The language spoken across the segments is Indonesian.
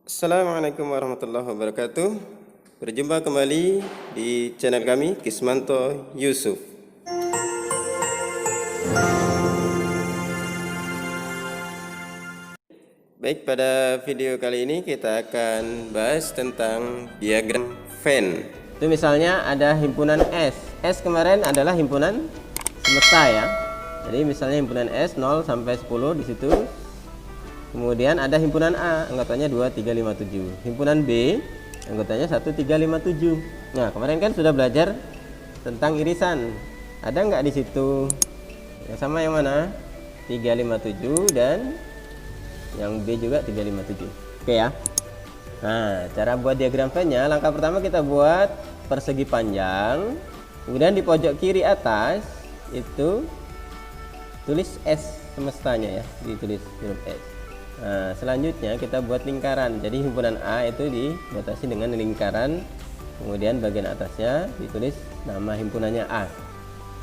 Assalamualaikum warahmatullahi wabarakatuh. Berjumpa kembali di channel kami Kismanto Yusuf. Baik, pada video kali ini kita akan bahas tentang diagram Venn. Itu misalnya ada himpunan S. S kemarin adalah himpunan semesta ya. Jadi misalnya himpunan S 0 sampai 10 di situ. Kemudian ada himpunan A, anggotanya 2, 3, 5, 7. Himpunan B, anggotanya 1, 3, 5, 7. Nah, kemarin kan sudah belajar tentang irisan. Ada nggak di situ? Yang sama yang mana? 3, 5, 7 dan yang B juga 3, 5, 7. Oke ya. Nah, cara buat diagram Venn-nya, langkah pertama kita buat persegi panjang. Kemudian di pojok kiri atas itu tulis S semestanya ya, ditulis huruf S. Nah, selanjutnya kita buat lingkaran. Jadi himpunan A itu dibatasi dengan lingkaran. Kemudian bagian atasnya ditulis nama himpunannya A.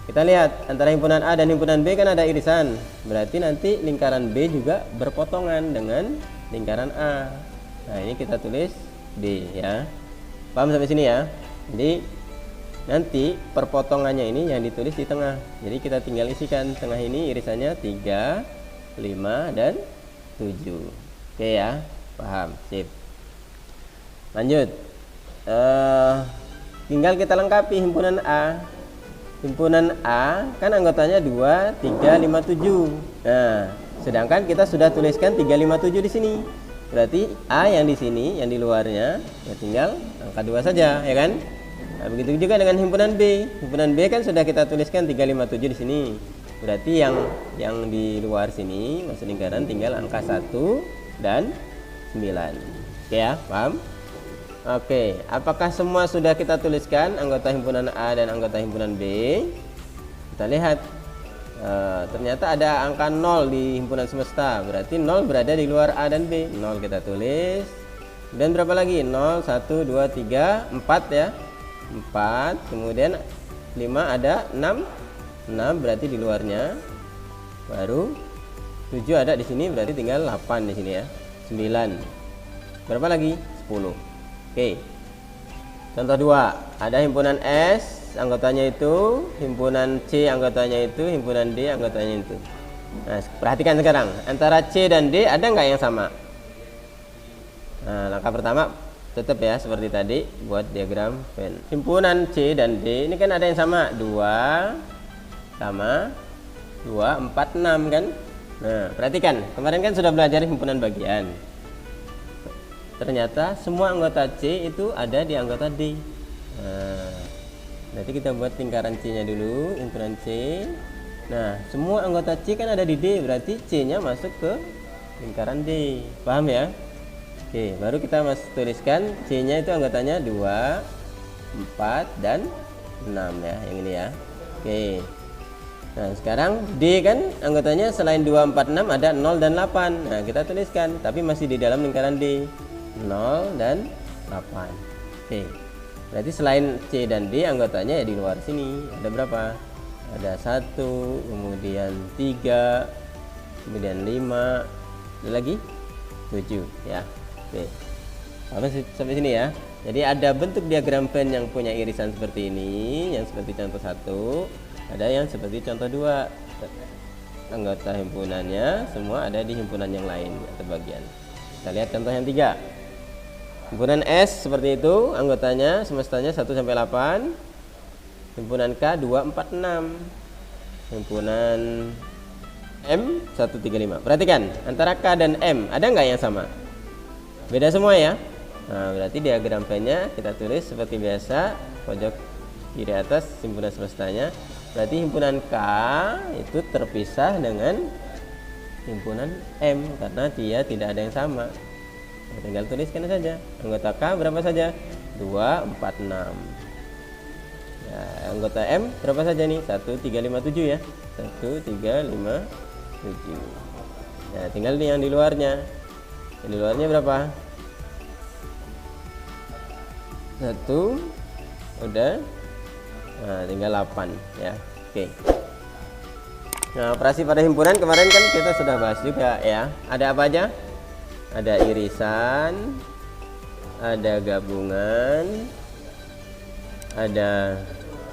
Kita lihat antara himpunan A dan himpunan B kan ada irisan. Berarti nanti lingkaran B juga berpotongan dengan lingkaran A. Nah, ini kita tulis D ya. Paham sampai sini ya? Jadi nanti perpotongannya ini yang ditulis di tengah. Jadi kita tinggal isikan tengah ini irisannya 3, 5 dan 7. Oke ya, paham, sip. Lanjut, tinggal kita lengkapi himpunan A. Himpunan A kan anggotanya 2, 3, 5, 7. Nah, sedangkan kita sudah tuliskan 3, 5, 7 di sini. Berarti A yang di sini, yang di luarnya, ya tinggal angka 2 saja, ya kan? Nah, begitu juga dengan himpunan B. Himpunan B kan sudah kita tuliskan 3, 5, 7 di sini. Berarti yang di luar sini masuk lingkaran tinggal angka 1 dan 9. Oke ya, paham? Oke, apakah semua sudah kita tuliskan anggota himpunan A dan anggota himpunan B? Kita lihat, ternyata ada angka 0 di himpunan semesta. Berarti 0 berada di luar A dan B. 0 kita tulis. Dan berapa lagi? 0, 1, 2, 3, 4 ya. 4, kemudian 5 ada 6. 6 berarti di luarnya. Baru 7 ada di sini, berarti tinggal 8 di sini ya. 9. Berapa lagi? 10. Oke. Contoh 2, ada himpunan S, anggotanya itu, himpunan C anggotanya itu, himpunan D anggotanya itu. Nah, perhatikan sekarang, antara C dan D ada nggak yang sama? Nah, langkah pertama tetap ya seperti tadi buat diagram Venn. Himpunan C dan D ini kan ada yang sama, 2 sama 2, 4, 6 kan. Nah, perhatikan, kemarin kan sudah belajar himpunan bagian. Ternyata semua anggota C itu ada di anggota D. Nah, nanti kita buat lingkaran C nya dulu, himpunan C. Nah, semua anggota C kan ada di D, berarti C nya masuk ke lingkaran D. Paham ya? Oke, baru kita tuliskan C nya itu anggotanya 2, 4 dan 6 ya, yang ini ya. Oke. Nah, sekarang D kan anggotanya selain 2, 4, 6 ada 0 dan 8. Nah, kita tuliskan, tapi masih di dalam lingkaran D. 0 dan 8. Oke. Berarti selain C dan D anggotanya ya di luar sini. Ada berapa? Ada 1, kemudian 3, kemudian 5, ada lagi 7 ya. Oke. Sampai sini ya. Jadi ada bentuk diagram Venn yang punya irisan seperti ini, yang seperti contoh 1, ada yang seperti contoh 2. Anggota himpunannya semua ada di himpunan yang lain atau bagian. Kita lihat contoh yang 3. Himpunan S seperti itu, anggotanya semestanya 1 sampai 8. Himpunan K 2, 4, 6. Himpunan M 1, 3, 5. Perhatikan, antara K dan M ada nggak yang sama? Beda semua ya. Nah, berarti diagram Venn-nya kita tulis seperti biasa, pojok kiri atas himpunan semestanya. Berarti himpunan K itu terpisah dengan himpunan M karena dia tidak ada yang sama. Tinggal tuliskan saja. Anggota K berapa saja? 2, 4, 6. Ya, anggota M berapa saja nih? 1, 3, 5, 7 ya. 1, 3, 5, 7. Ya, tinggal yang di luarnya. Yang di luarnya berapa? 1. Udah. Nah, tinggal 8 ya. Oke. Nah, operasi pada himpunan kemarin kan kita sudah bahas juga ya. Ada apa aja? ada irisan, ada gabungan, ada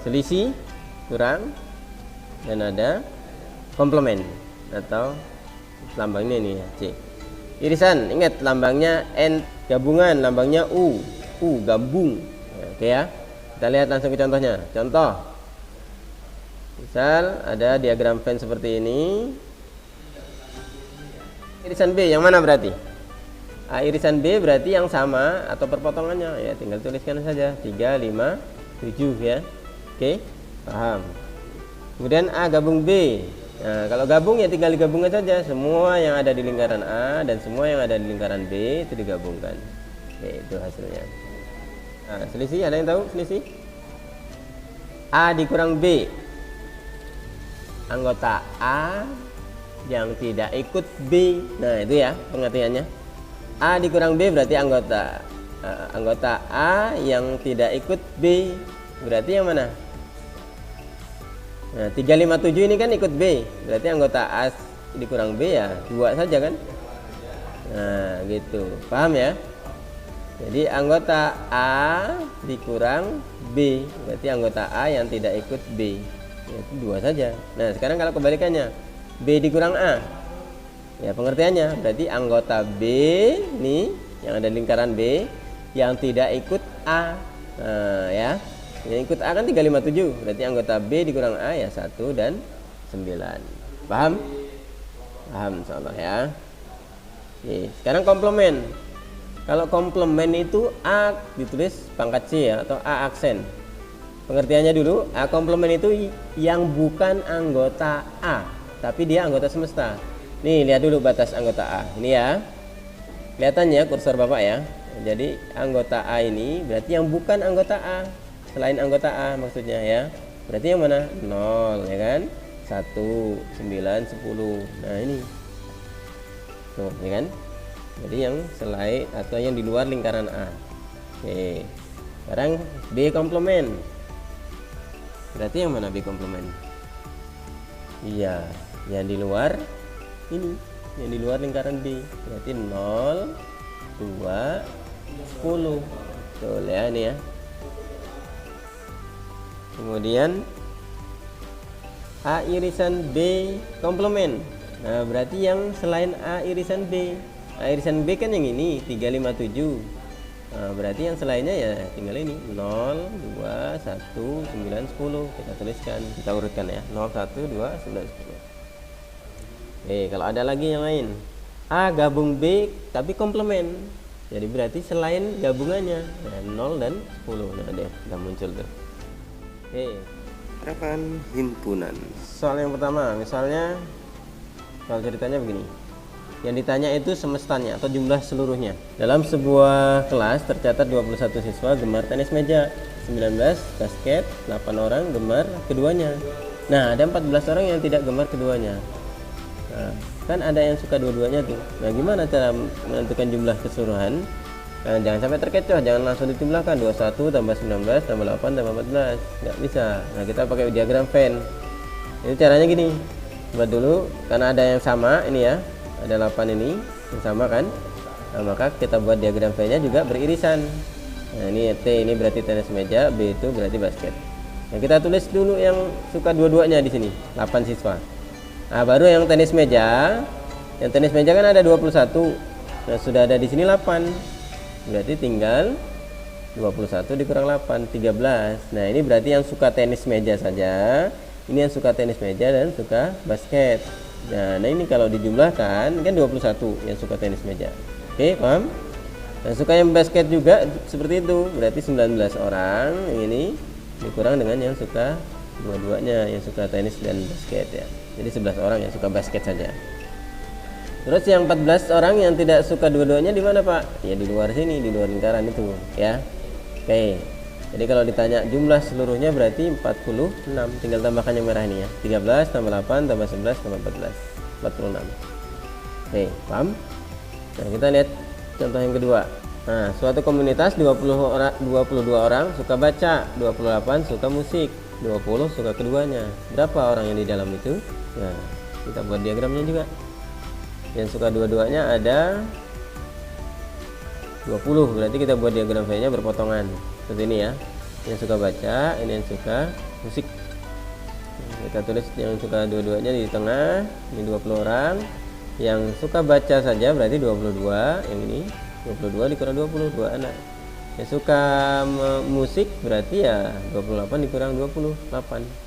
selisih kurang, dan ada komplement atau lambangnya ini ya, C. Irisan, ingat lambangnya N, gabungan lambangnya U gabung. Oke ya. Kita lihat langsung ke contohnya. Contoh. Misal ada diagram Venn seperti ini. Irisan B yang mana berarti? Irisan B berarti yang sama atau perpotongannya ya, tinggal tuliskan saja 3, 5, 7 ya. Oke, paham. Kemudian A gabung B. Nah, kalau gabung ya tinggal digabungkan saja semua yang ada di lingkaran A dan semua yang ada di lingkaran B itu digabungkan. Oke, itu hasilnya. Nah, selisih ada yang tahu selisih? A dikurang B. Anggota A yang tidak ikut B. Nah, itu ya pengertiannya. A dikurang B berarti anggota A yang tidak ikut B. Berarti yang mana? Nah, 357 ini kan ikut B. Berarti anggota A dikurang B ya 2 saja kan? Nah, gitu. Paham ya? Jadi anggota A dikurang B. Berarti anggota A yang tidak ikut B. Itu 2 saja. Nah, sekarang kalau kebalikannya, B dikurang A. Ya, pengertiannya berarti anggota B nih yang ada di lingkaran B yang tidak ikut A. Nah, ya. Yang ikut A kan 357. Berarti anggota B dikurang A ya 1 dan 9. Paham? Paham insyaallah ya. Oke, sekarang komplement. Kalau komplement itu A ditulis pangkat C ya, atau A aksen. Pengertiannya dulu, A komplement itu yang bukan anggota A, tapi dia anggota semesta. Nih, lihat dulu batas anggota A. Ini ya. Kelihatannya kursor Bapak ya. Jadi anggota A ini berarti yang bukan anggota A. Selain anggota A maksudnya ya. Berarti yang mana? 0 ya kan? 1, 9, 10. Nah, ini. Tuh, ya kan? Jadi yang selain atau yang di luar lingkaran A. Oke. Sekarang B komplement. Berarti yang mana B komplement? Iya, yang di luar ini, yang di luar lingkaran B. Berarti 0, 2, 10. Betul ya ini ya. Kemudian A irisan B komplement. Nah, berarti yang selain A irisan B. A irisan B kan yang ini 357. Nah, berarti yang selainnya ya tinggal ini 0, 2, 1, 9, 10. Kita tuliskan, kita urutkan ya. 0, 1, 2, 9, 10. Oke, kalau ada lagi yang lain. A gabung B tapi komplement. Jadi berarti selain gabungannya. Nah, 0 dan 10. Nah, deh, udah muncul tuh. Oke, harapan himpunan. Soal yang pertama, misalnya soal ceritanya begini. Yang ditanya itu semestanya atau jumlah seluruhnya. Dalam sebuah kelas tercatat 21 siswa gemar tenis meja, 19 basket, 8 orang gemar keduanya. Nah, ada 14 orang yang tidak gemar keduanya. Nah, kan ada yang suka dua-duanya tuh. Nah, gimana cara menentukan jumlah keseluruhan? Nah, jangan sampai terkecoh, jangan langsung dijumlahkan 21 tambah 19 tambah 8 tambah 14. Nggak bisa. Nah, kita pakai diagram Venn. Itu caranya gini. Buat dulu, karena ada yang sama ini ya. Ada 8 ini yang sama kan. Nah, maka kita buat diagram V-nya juga beririsan. Nah, ini T ini berarti tenis meja, B itu berarti basket. Nah, kita tulis dulu yang suka dua-duanya di sini, 8 siswa. Nah, baru yang tenis meja. Yang tenis meja kan ada 21. Nah, sudah ada di sini 8. Berarti tinggal 21 dikurang 8, 13. Nah, ini berarti yang suka tenis meja saja. Ini yang suka tenis meja dan suka basket. Nah, ini kalau dijumlahkan kan 21 yang suka tenis meja. Oke, paham? Nah, suka yang basket juga seperti itu. Berarti 19 orang yang ini dikurang dengan yang suka dua-duanya, yang suka tenis dan basket ya. Jadi 11 orang yang suka basket saja. Terus yang 14 orang yang tidak suka dua-duanya di mana, Pak? Ya di luar sini, di luar lingkaran itu, ya. Oke. Jadi kalau ditanya jumlah seluruhnya berarti 46. Tinggal tambahkan yang merah ini ya. 13 tambah 8 tambah 11 tambah 14. 46. Oke, paham? Nah, kita lihat contoh yang kedua. Nah, suatu komunitas 22 orang suka baca, 28 suka musik, 20 suka keduanya. Berapa orang yang di dalam itu? Nah, kita buat diagramnya juga. Yang suka dua-duanya ada 20. Berarti kita buat diagram V-nya berpotongan seperti ini ya. Yang suka baca, ini yang suka musik. Kita tulis yang suka dua-duanya di tengah. Ini 20 orang. Yang suka baca saja berarti 22. Yang ini 22 dikurang 20, 2 anak. Yang suka musik berarti ya 28 dikurang 28.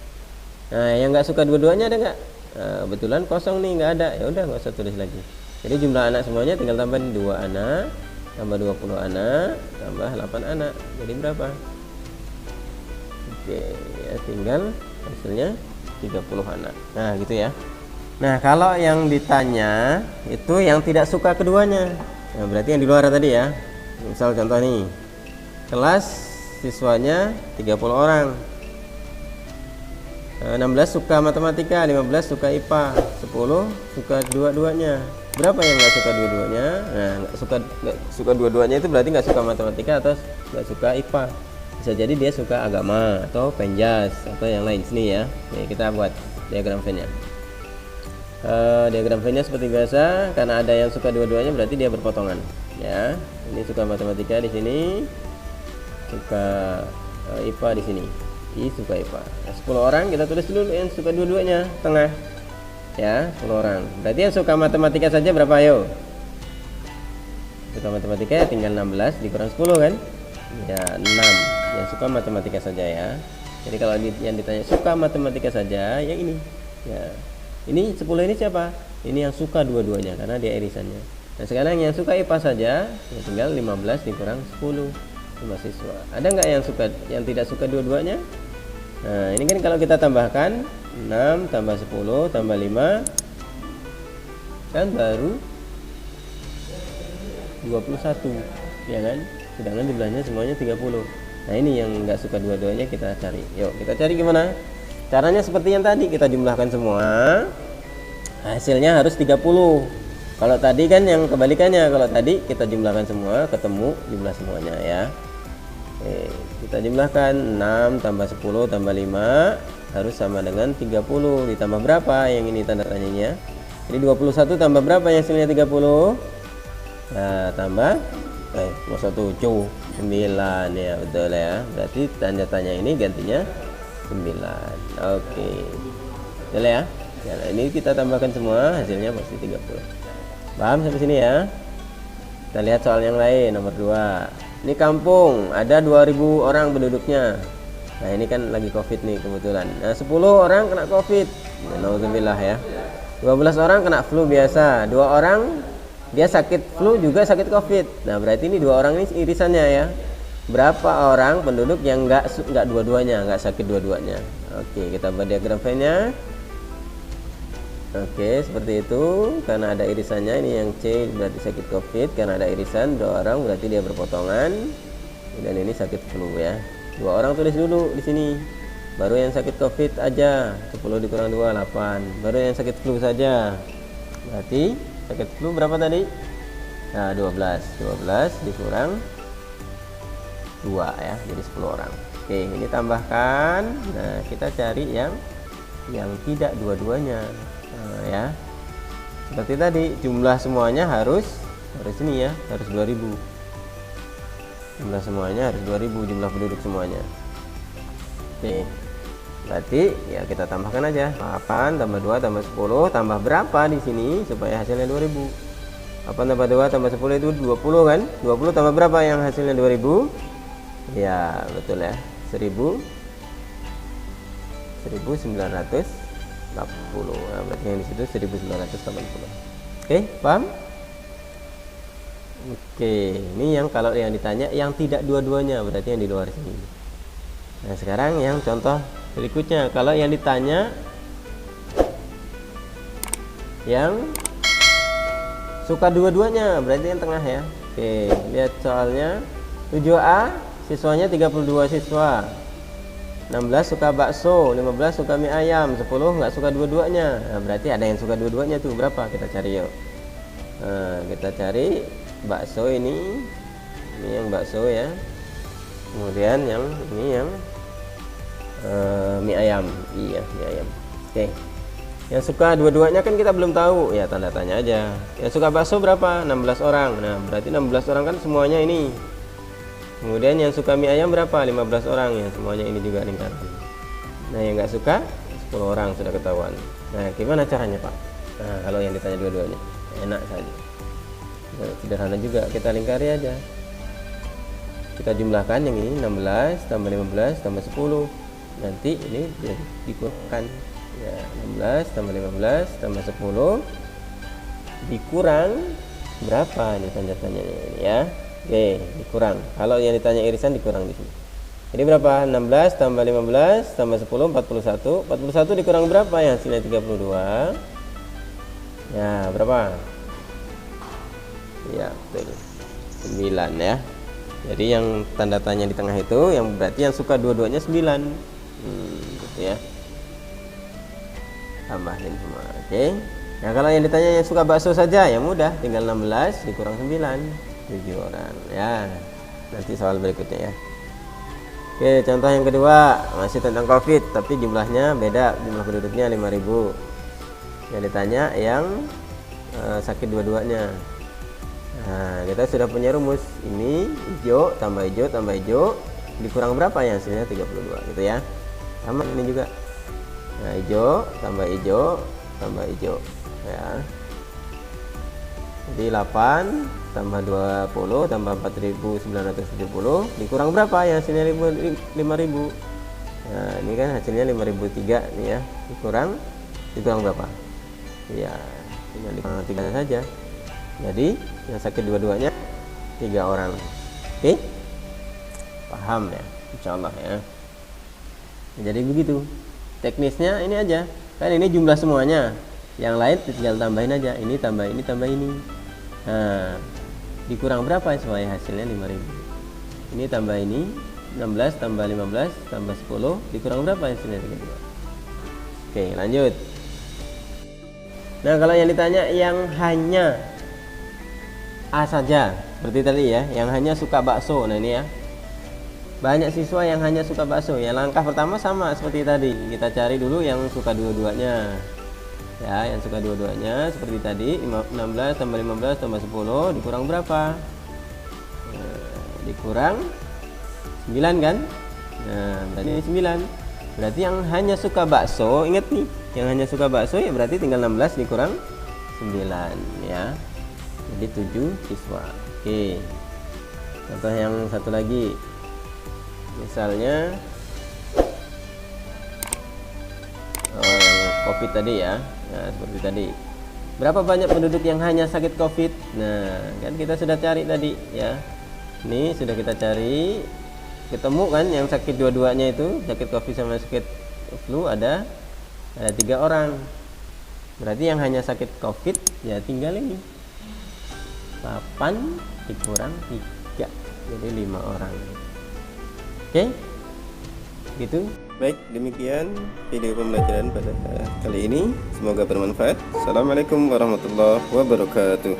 Nah, yang nggak suka dua-duanya ada nggak? Nah, kebetulan kosong nih, nggak ada. Ya udah, nggak usah tulis lagi. Jadi jumlah anak semuanya tinggal tambah 2 anak, tambah 20 anak, tambah 8 anak. Jadi berapa? Oke, ya tinggal hasilnya 30 anak. Nah, gitu ya. Nah, kalau yang ditanya itu yang tidak suka keduanya. Nah, berarti yang di luar tadi ya. Misal contoh nih. Kelas siswanya 30 orang. 16 suka matematika, 15 suka IPA, 10 suka dua-duanya. Berapa yang nggak suka dua-duanya? Nah, nggak suka dua-duanya itu berarti nggak suka matematika atau nggak suka IPA. Bisa jadi dia suka agama atau penjas atau yang lain sini ya. Nih, kita buat diagram V-nya. Diagram V-nya seperti biasa, karena ada yang suka dua-duanya berarti dia berpotongan. Ya, ini suka matematika di sini, suka IPA di sini. Suka IPA. Nah, 10 orang kita tulis dulu yang suka dua-duanya tengah. Ya, 10 orang. Berarti yang suka matematika saja berapa, ayo? Suka matematika ya tinggal 16 dikurang 10 kan? Ya, 6. Yang suka matematika saja ya. Jadi kalau yang ditanya suka matematika saja, yang ini. Ya. Ini 10 ini siapa? Ini yang suka dua-duanya karena dia irisannya. Nah, sekarang yang suka IPA saja, ya tinggal 15 dikurang 10. Mahasiswa. Ada nggak yang tidak suka dua-duanya? Nah, ini kan kalau kita tambahkan 6 tambah 10 tambah 5 kan baru 21, ya kan? Sedangkan jumlahnya semuanya 30. Nah, ini yang nggak suka dua-duanya kita cari. Yuk, kita cari gimana? Caranya seperti yang tadi, kita jumlahkan semua. Hasilnya harus 30. Kalau tadi kan yang kebalikannya, kalau tadi kita jumlahkan semua, ketemu jumlah semuanya ya. Oke, kita jumlahkan 6 tambah 10 tambah 5 harus sama dengan 30. Ditambah berapa? Yang ini tanda tanyanya. Jadi 21 tambah berapa yang hasilnya 30? Nah, tambah 9 ya, betul ya. Berarti tanda tanya ini gantinya 9. Oke. Betul ya? Nah, ini kita tambahkan semua, hasilnya pasti 30. Paham sampai sini ya? Kita lihat soal yang lain, nomor 2. Ini kampung, ada 2000 orang penduduknya. Nah, ini kan lagi COVID nih kebetulan. Nah, 10 orang kena COVID. Nauzubillah ya. 12 orang kena flu biasa. 2 orang dia sakit flu juga sakit COVID. Nah, berarti ini 2 orang ini irisannya ya. Berapa orang penduduk yang nggak dua-duanya, nggak sakit dua-duanya? Oke, kita buat diagram V-nya. Oke, seperti itu. Karena ada irisannya, ini yang C berarti sakit COVID. Karena ada irisan 2 orang berarti dia berpotongan. Dan ini sakit flu ya. 2 orang tulis dulu di sini. Baru yang sakit COVID aja. 10 dikurang 2, 8. Baru yang sakit flu saja. Berarti sakit flu berapa tadi? Nah, 12. 12 dikurang 2 ya. Jadi 10 orang. Oke, ini tambahkan. Nah, kita cari yang tidak dua-duanya. Nah, ya. Seperti tadi, jumlah semuanya harus ini ya, harus 2000. Jumlah semuanya harus 2000, jumlah penduduk semuanya. Oke. Berarti ya kita tambahkan aja 8 tambah 2 tambah 10 tambah berapa di sini supaya hasilnya 2000. 8 tambah 2 tambah 10 itu 20 kan? 20 tambah berapa yang hasilnya 2000? Ya, betul ya. 1980. Nah, berarti yang di situ 1980. Oke, paham? Oke, ini yang kalau yang ditanya yang tidak dua-duanya berarti yang di luar sini. Nah, sekarang yang contoh berikutnya, kalau yang ditanya yang suka dua-duanya berarti yang tengah ya. Oke, lihat soalnya. 7A siswanya 32 siswa. 16 suka bakso, 15 suka mie ayam, 10 nggak suka dua-duanya. Nah, berarti ada yang suka dua-duanya tuh berapa? Kita cari yuk. Nah, kita cari bakso ini yang bakso ya. Kemudian yang ini yang mie ayam. Iya, mie ayam. Oke. Yang suka dua-duanya kan kita belum tahu, ya tanda tanya aja. Yang suka bakso berapa? 16 orang. Nah, berarti 16 orang kan semuanya ini. Kemudian yang suka mie ayam berapa? 15 orang, ya semuanya ini juga lingkaran. Nah, yang nggak suka 10 orang, sudah ketahuan. Nah, gimana caranya, Pak? Nah, kalau yang ditanya dua-duanya, enak saja. Nah, sederhana juga, kita lingkari aja. Kita jumlahkan yang ini 16 tambah 15 tambah 10. Nanti ini jadi dikurangkan. Ya, 16 tambah 15 tambah 10 dikurang berapa ini tanda tanyanya ini ya. Oke, dikurang. Kalau yang ditanya irisan dikurang di sini. Jadi berapa? 16 tambah 15 tambah 10 41. 41 dikurang berapa ya? Hasilnya 32. Ya, berapa? Ya, betul. 9 ya. Jadi yang tanda tanya di tengah itu yang berarti yang suka dua-duanya 9. Gitu ya. Tambahin semua. Oke. Nah, kalau yang ditanya yang suka bakso saja, ya mudah, tinggal 16 dikurang 9, 7 orang. Ya. Nanti soal berikutnya ya. Oke, contoh yang kedua masih tentang Covid, tapi jumlahnya beda, jumlah penduduknya 5.000. Yang ditanya yang sakit dua-duanya. Nah, kita sudah punya rumus. Ini hijau tambah hijau tambah hijau dikurang berapa ya? Hasilnya 32 gitu ya. Sama ini juga. Nah, hijau tambah hijau tambah hijau ya. Jadi 8 tambah 20 tambah 4.970 dikurang berapa ya? Hasilnya 5.000. Nah, ini kan hasilnya 5.003 nih ya. Dikurang berapa? Ya, tinggal 3 saja. Jadi yang sakit dua-duanya 3 orang. Oke? Paham ya? Insyaallah ya. Jadi begitu. Teknisnya ini aja. Kan ini jumlah semuanya. Yang lain tinggal tambahin aja. Ini tambah ini tambah ini. Nah, dikurang berapa supaya hasilnya 5.000. Ini tambah ini 16 tambah 15 tambah 10 dikurang berapa hasilnya 32. Oke, lanjut. Nah, kalau yang ditanya yang hanya A saja, seperti tadi ya, yang hanya suka bakso. Nah, ini ya. Banyak siswa yang hanya suka bakso. Ya, langkah pertama sama seperti tadi. Kita cari dulu yang suka dua-duanya. Ya, yang suka dua-duanya seperti tadi, 16 tambah 15 tambah 10 dikurang berapa? Dikurang 9 kan? Nah, berarti 9. Berarti yang hanya suka bakso, ingat nih, yang hanya suka bakso ya berarti tinggal 16 dikurang 9 ya. Jadi 7 siswa. Oke. Contoh yang satu lagi. Misalnya yang Covid tadi ya. Nah, seperti tadi. Berapa banyak penduduk yang hanya sakit Covid? Nah, kan kita sudah cari tadi ya. Ini sudah kita cari. Ketemu kan yang sakit dua-duanya itu, sakit Covid sama sakit flu ada 3 orang. Berarti yang hanya sakit Covid ya tinggal ini. 8 dikurang 3. Jadi 5 orang. Oke, gitu. Baik, demikian video pembelajaran pada kali ini. Semoga bermanfaat. Assalamualaikum warahmatullahi wabarakatuh.